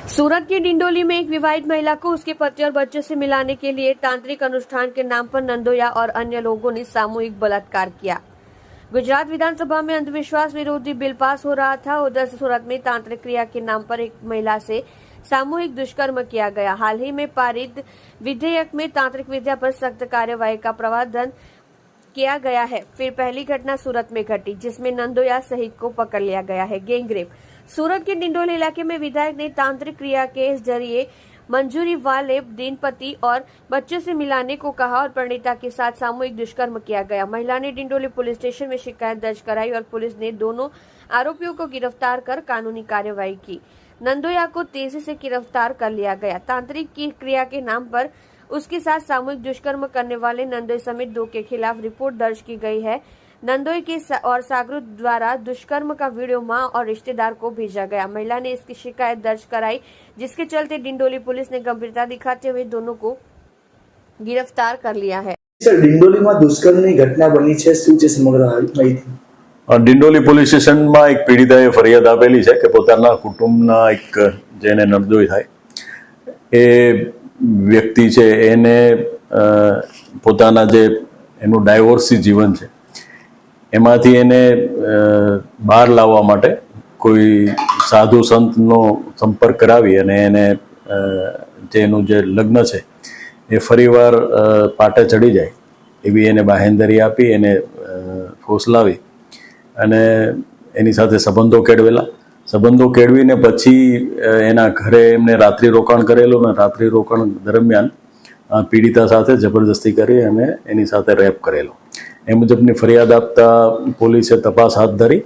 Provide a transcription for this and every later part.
सूरत के डिंडोली में एक विवाहित महिला को उसके पति और बच्चे से मिलाने के लिए तांत्रिक अनुष्ठान के नाम पर नंदोया और अन्य लोगों ने सामूहिक बलात्कार किया। गुजरात विधानसभा में अंधविश्वास विरोधी बिल पास हो रहा था। उधर सूरत में तांत्रिक क्रिया के नाम पर एक महिला से सामूहिक दुष्कर्म किया गया। हाल ही में पारित विधेयक में तांत्रिक विद्या पर सख्त कार्यवाही का प्रावधान किया गया है। फिर पहली घटना सूरत में घटी, जिसमें नंदोया सहित को पकड़ लिया गया है। गैंगरेप। सूरत के डिंडोली इलाके में विधायक ने तांत्रिक क्रिया के जरिए मंजूरी वाले दंपति और बच्चों से मिलाने को कहा और परिणीता के साथ सामूहिक दुष्कर्म किया गया। महिला ने डिंडोली पुलिस स्टेशन में शिकायत दर्ज कराई और पुलिस ने दोनों आरोपियों को गिरफ्तार कर कानूनी कार्यवाही की। नंदोया को तेजी से गिरफ्तार कर लिया गया। तांत्रिक की क्रिया के नाम पर उसके साथ सामूहिक दुष्कर्म करने वाले नंदोई समेत 2 के खिलाफ रिपोर्ट दर्ज की गई है। नंदोई के और सागरू द्वारा दुष्कर्म का वीडियो मां और रिश्तेदार को भेजा गया। महिला ने इसकी शिकायत दर्ज कराई, जिसके चलते डिंडोली पुलिस ने गंभीरता दिखाते हुए दोनों को गिरफ्तार कर लिया है। सर, डिंडोली में दुष्कर्मની ઘટના બની છે, શું છે સમગ્ર માહિતી? ડિંડોલી પોલીસ સ્ટેશનમાં એક પીડિતાએ ફરિયાદ આપેલી છે કે પોતાના કુટુંબના એક જેને નરદોઈ થાય એ વ્યક્તિ છે એને પોતાના જે એનું ડાયવોર્સી જીવન છે એમાંથી એને બહાર લાવવા માટે કોઈ સાધુ સંતનો સંપર્ક કરાવી અને એને જે એનું જે લગ્ન છે એ ફરીવાર પાટે ચડી જાય એવી એને બાહેંધરી આપી, એને ફોસલાવી અને એની સાથે સંબંધો કેળવીને પછી એના ઘરે એમને રાત્રિ રોકાણ કરેલું અને રાત્રિ રોકાણ દરમિયાન પીડિતા સાથે જબરદસ્તી કરી અને એની સાથે રેપ કરેલો એ મુજબની ફરિયાદ આપતા પોલીસે તપાસ હાથ ધરી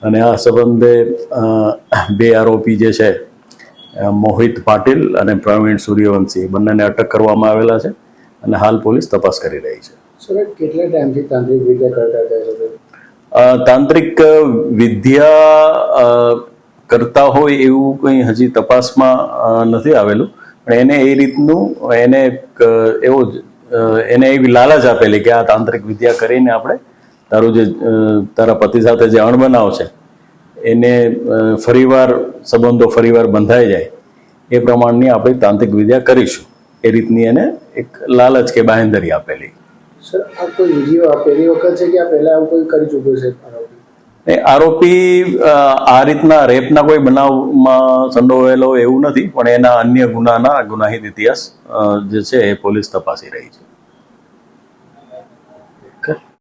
અને આ સંબંધે 2 આરોપી જે છે મોહિત પાટીલ અને પ્રવીણ સૂર્યવંશી બંનેને અટક કરવામાં આવેલા છે અને હાલ પોલીસ તપાસ કરી રહી છે. સર, કેટલા ટાઈમથી તાંત્રિક વિદ્યા કરતા હતા? તાંત્રિક વિદ્યા કરતા હોય એવું કંઈ હજી તપાસમાં નથી આવેલું, પણ એને એ રીતનું એને એવી લાલચ આપેલી કે આ તાંત્રિક વિદ્યા કરીને આપણે તારા પતિ સાથે જે અણબનાવ છે એને સંબંધો ફરીવાર બંધાઈ જાય એ પ્રમાણની આપણે તાંત્રિક વિદ્યા કરીશું એ રીતની એને એક લાલચ કે બાહેંધરી આપેલી. સર, આ કોઈ વિડીયો પહેલી વખત છે કે આ પહેલા આવું કોઈ કરી ચૂક્યો છે? આરોપી આ રીતના રેપના કોઈ બનાવમાં સંડોવાયેલો એવું નથી, પણ એના અન્ય ગુનાહિત ઇતિહાસ જે છે એ પોલીસ તપાસી રહી છે.